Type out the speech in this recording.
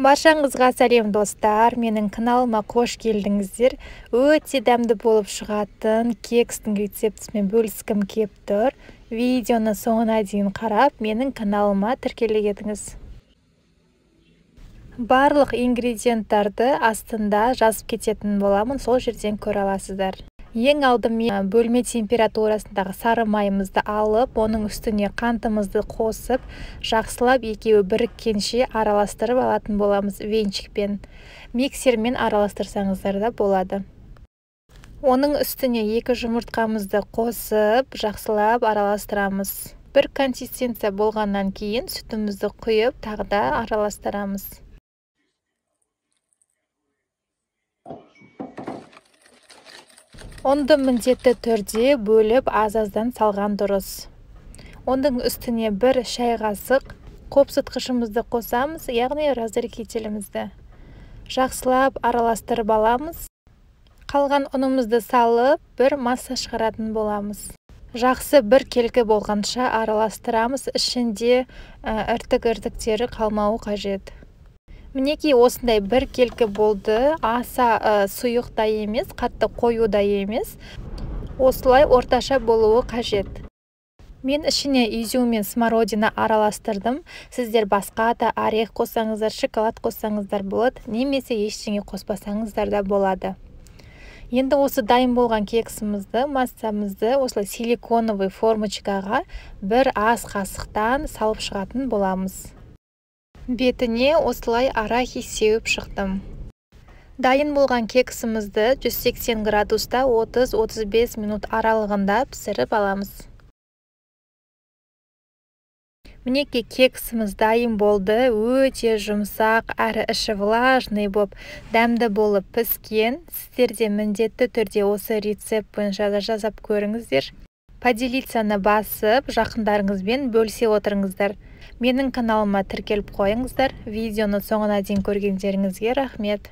Баршаңызға сәлем достар, менің каналыма қош келдіңіздер. Өте дәмді болып шығатын кекстің рецептісімен бөліскім кеп тұр. Видеоны соңына дейін қарап, менің каналыма тіркеле кетіңіз. Барлық ингредиенттарды астында жазып кететін боламын, сол жерден көре аласыздар. Ең алдымен бөлме температурасындағы сары майымызды алып, оның үстіне қантымызды қосып, жақсылап екеуі біріккенше араластырып алатын боламыз венчикпен. Миксермен араластырсаңыздар да болады. Оның үстіне 2 жұмыртқамызды қосып, жақсылап араластырамыз. Бір консистенция болғаннан кейін сүтімізді құйып, тағы да араластырамыз. Онды міндетті түрде бөліп аз-аздан салған дұрыс. Оның үстіне 1 шай қасық қопсытқышымызды қосамыз, яғни разрыхителімізді. Жақсылап араластырып аламыз. Қалған ұнымызды салып, бір масса шығаратын боламыз. Жақсы бір келкі болғанша араластырамыз, ішінде іртік-іртіктері қалмауы қажет. Мінекей осындай бір келкі болды, аса сұйық та емес, қатты қою да емес. Осылай орташа болуы қажет. Мен ішіне изюм мен смородина араластырдым. Сіздер басқа да орех қоссаңыздар, шоколад қоссаңыздар болады, немесе ештеңе қоспасаңыздар да болады. Енді осы дайын болған кексімізді, массамызды осылай силиконовый формочкаға бір ас қасықтан салып шығатын боламыз. Бетіне осылай арахис сеуіп шықтым. Дайын болған кексімізді 180 градуста 30-35 минут аралығында пісіріп аламыз. Мінекей кексіміз дайын болды, өте жұмсақ, әрі іші влажный болып, дәмді болып піскен. Сіздер де міндетті түрде осы рецепт бойынша жазып көріңіздер. Поделицаны басып, жақындарыңызбен бөлісе отырыңыздар. Менің каналыма тіркеліп қойыңыздар. Видеоны соңына дейін көргендеріңізге рахмет.